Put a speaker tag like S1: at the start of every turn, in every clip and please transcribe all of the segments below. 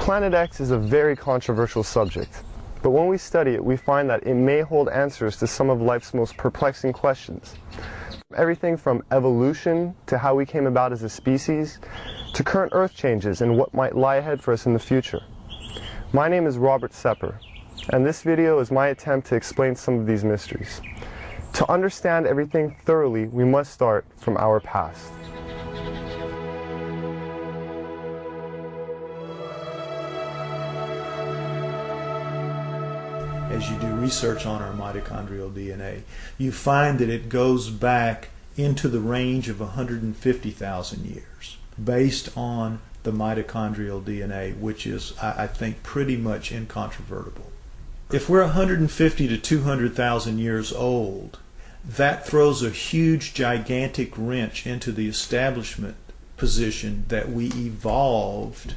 S1: Planet X is a very controversial subject, but when we study it, we find that it may hold answers to some of life's most perplexing questions. Everything from evolution to how we came about as a species, to current Earth changes and what might lie ahead for us in the future. My name is Robert Sepper, and this video is my attempt to explain some of these mysteries. To understand everything thoroughly, we must start from our past.
S2: As you do research on our mitochondrial DNA, you find that it goes back into the range of 150,000 years based on the mitochondrial DNA, which is, I think, pretty much incontrovertible. If we're 150 to 200,000 years old, that throws a huge, gigantic wrench into the establishment position that we evolved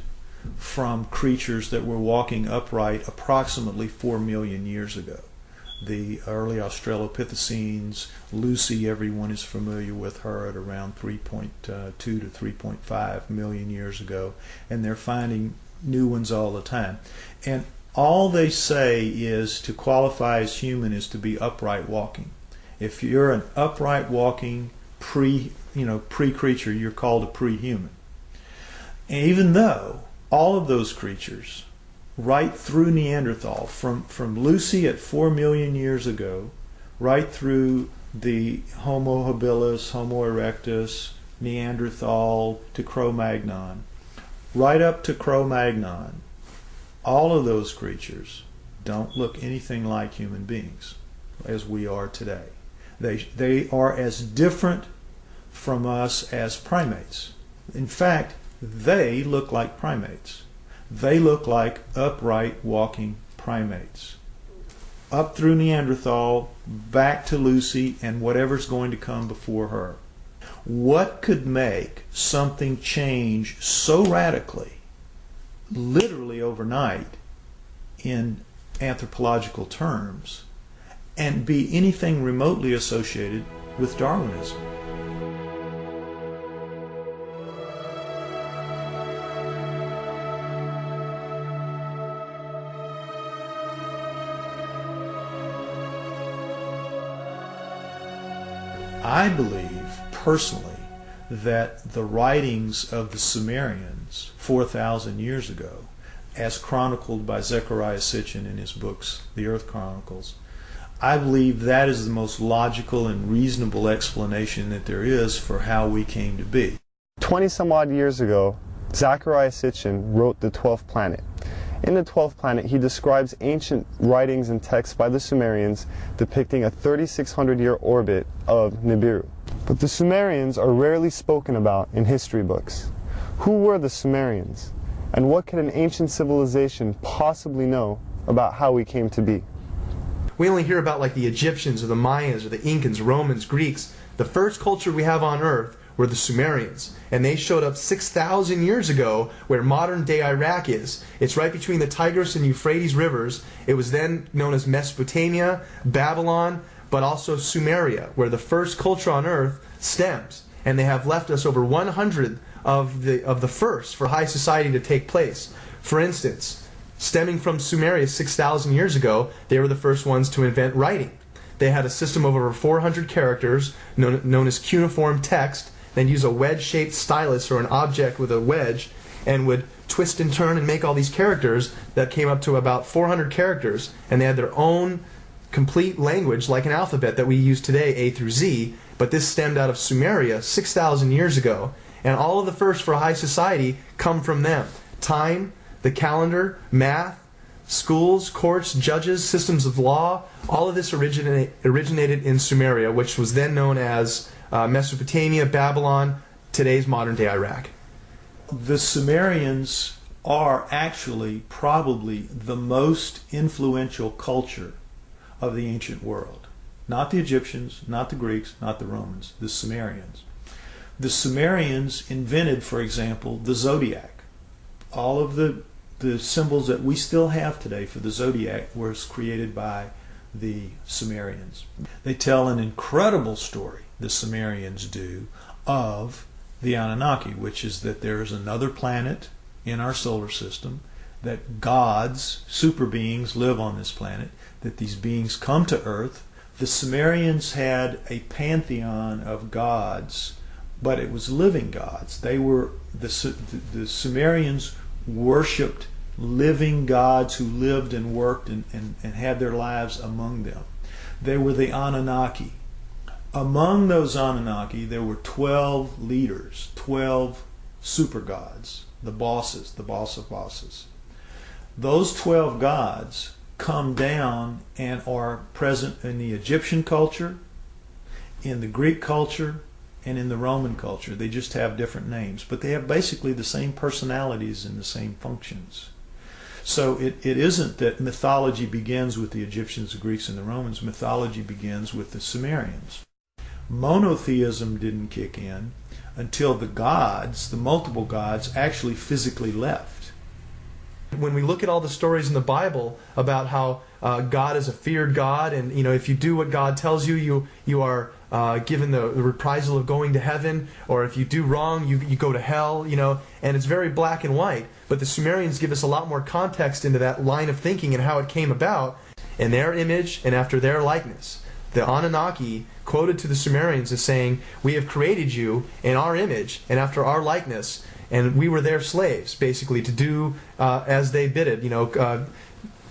S2: from creatures that were walking upright approximately 4 million years ago. The early Australopithecines, Lucy, everyone is familiar with her at around 3.2 to 3.5 million years ago, and they're finding new ones all the time. And all they say is to qualify as human is to be upright walking. If you're an upright walking pre-creature, you're called a pre-human. And even though all of those creatures, right through Neanderthal, from Lucy at 4 million years ago, right through the Homo habilis, Homo erectus, Neanderthal to Cro-Magnon, right up to Cro-Magnon, all of those creatures don't look anything like human beings as we are today. They are as different from us as primates. In fact, they look like primates. They look like upright walking primates. Up through Neanderthal, back to Lucy, and whatever's going to come before her. What could make something change so radically, literally overnight, in anthropological terms, and be anything remotely associated with Darwinism? I believe, personally, that the writings of the Sumerians 4,000 years ago, as chronicled by Zecharia Sitchin in his books, The Earth Chronicles, I believe that is the most logical and reasonable explanation that there is for how we came to be.
S1: 20 some odd years ago, Zecharia Sitchin wrote The 12th Planet. In The 12th Planet, he describes ancient writings and texts by the Sumerians depicting a 3,600-year orbit of Nibiru. But the Sumerians are rarely spoken about in history books. Who were the Sumerians? And what could an ancient civilization possibly know about how we came to be?
S3: We only hear about like the Egyptians or the Mayans or the Incans, Romans, Greeks. The first culture we have on Earth were the Sumerians, and they showed up 6,000 years ago where modern-day Iraq is. It's right between the Tigris and Euphrates rivers. It was then known as Mesopotamia, Babylon, but also Sumeria, where the first culture on Earth stems. And they have left us over 100 of the first for high society to take place. For instance, stemming from Sumeria 6,000 years ago, they were the first ones to invent writing. They had a system of over 400 characters known as cuneiform text. They'd use a wedge-shaped stylus or an object with a wedge and would twist and turn and make all these characters that came up to about 400 characters, and they had their own complete language like an alphabet that we use today, A through Z, but this stemmed out of Sumeria 6,000 years ago, and all of the first for high society come from them. Time, the calendar, math, schools, courts, judges, systems of law, all of this originated in Sumeria, which was then known as Mesopotamia, Babylon, today's modern-day Iraq.
S2: The Sumerians are actually probably the most influential culture of the ancient world. Not the Egyptians, not the Greeks, not the Romans, the Sumerians. The Sumerians invented, for example, the zodiac. All of the symbols that we still have today for the zodiac was created by the Sumerians. They tell an incredible story, the Sumerians do, of the Anunnaki, which is that there is another planet in our solar system that gods, super beings, live on this planet, that these beings come to Earth. The Sumerians had a pantheon of gods, but it was living gods. The Sumerians worshipped living gods who lived and worked and had their lives among them. They were the Anunnaki. Among those Anunnaki, there were 12 leaders, 12 super gods, the bosses, the boss of bosses. Those 12 gods come down and are present in the Egyptian culture, in the Greek culture, and in the Roman culture. They just have different names, but they have basically the same personalities and the same functions. So it isn't that mythology begins with the Egyptians, the Greeks, and the Romans. Mythology begins with the Sumerians. Monotheism didn't kick in until the gods, the multiple gods, actually physically left.
S3: When we look at all the stories in the Bible about how God is a feared God, and if you do what God tells you, you are given the reprisal of going to heaven, or if you do wrong, you go to hell, and it's very black and white. But the Sumerians give us a lot more context into that line of thinking and how it came about in their image and after their likeness. The Anunnaki quoted to the Sumerians as saying, "We have created you in our image and after our likeness, and we were their slaves," basically, to do as they bid it.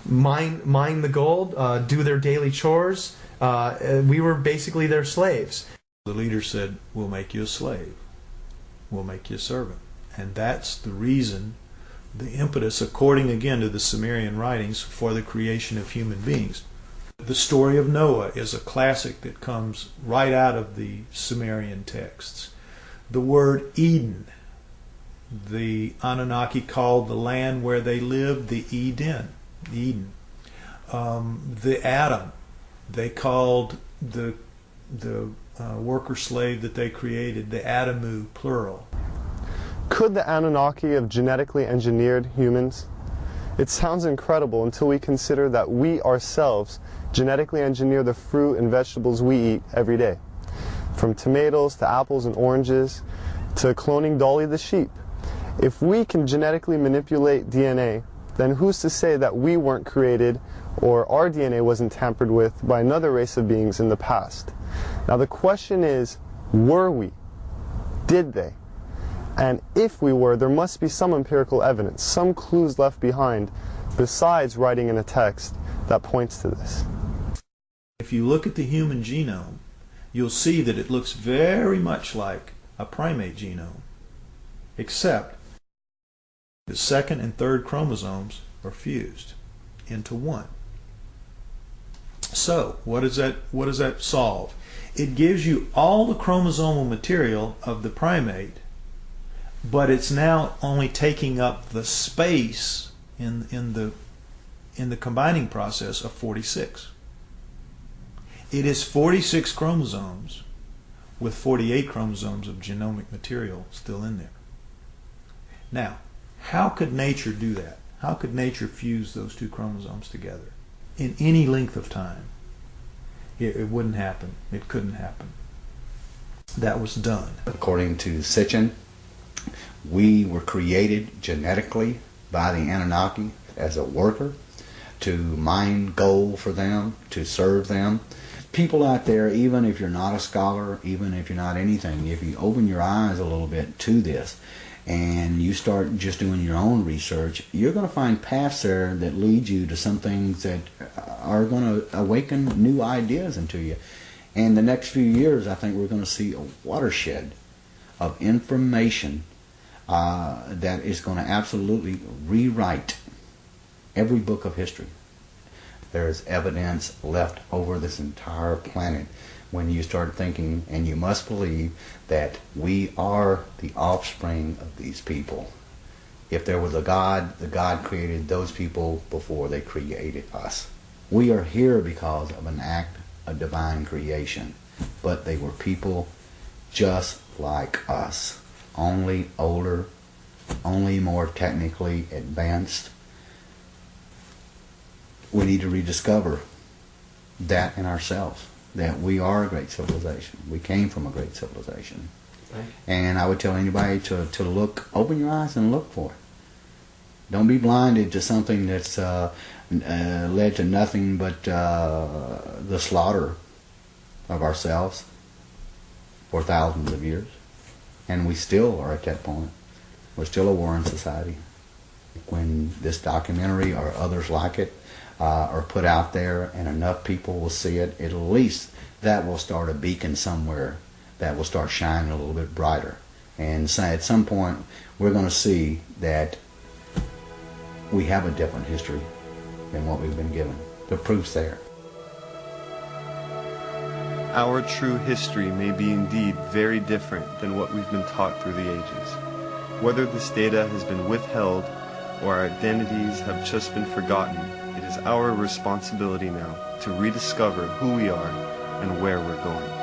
S3: Mine the gold, do their daily chores. We were basically their slaves.
S2: The leader said, "We'll make you a slave. We'll make you a servant." And that's the reason, the impetus, according again to the Sumerian writings, for the creation of human beings. The story of Noah is a classic that comes right out of the Sumerian texts. The word Eden, the Anunnaki called the land where they lived the Eden. The Adam, they called the worker slave that they created the Adamu, plural.
S1: Could the Anunnaki have genetically engineered humans? It sounds incredible until we consider that we ourselves genetically engineer the fruit and vegetables we eat every day. From tomatoes to apples and oranges to cloning Dolly the sheep. If we can genetically manipulate DNA, then who's to say that we weren't created or our DNA wasn't tampered with by another race of beings in the past? Now the question is, were we? Did they? And if we were, there must be some empirical evidence, some clues left behind, besides writing in a text that points to this.
S2: If you look at the human genome, you'll see that it looks very much like a primate genome, except the second and third chromosomes are fused into one. So, what does that solve? It gives you all the chromosomal material of the primate, but it's now only taking up the space in the combining process of 46. It is 46 chromosomes with 48 chromosomes of genomic material still in there. Now, how could nature do that? How could nature fuse those two chromosomes together in any length of time? It wouldn't happen. It couldn't happen. That was done.
S4: According to Sitchin, we were created genetically by the Anunnaki as a worker, to mine gold for them, to serve them. People out there, even if you're not a scholar, even if you're not anything, if you open your eyes a little bit to this and you start just doing your own research, you're going to find paths there that lead you to some things that are going to awaken new ideas into you. And the next few years, I think we're going to see a watershed of information that is going to absolutely rewrite every book of history. There's evidence left over this entire planet when you start thinking, and you must believe, that we are the offspring of these people. If there was a God, the God created those people before they created us. We are here because of an act of divine creation, but they were people just like us, only older, only more technically advanced. We need to rediscover that in ourselves, that we are a great civilization. We came from a great civilization.
S3: Right.
S4: And I would tell anybody to look, open your eyes and look for it. Don't be blinded to something that's led to nothing but the slaughter of ourselves for thousands of years. And we still are at that point. We're still a warring society. When this documentary or others like it are put out there and enough people will see it, at least that will start a beacon somewhere that will start shining a little bit brighter. And so at some point we're going to see that we have a different history than what we've been given. The proof's there.
S1: Our true history may be indeed very different than what we've been taught through the ages. Whether this data has been withheld or our identities have just been forgotten, it is our responsibility now to rediscover who we are and where we're going.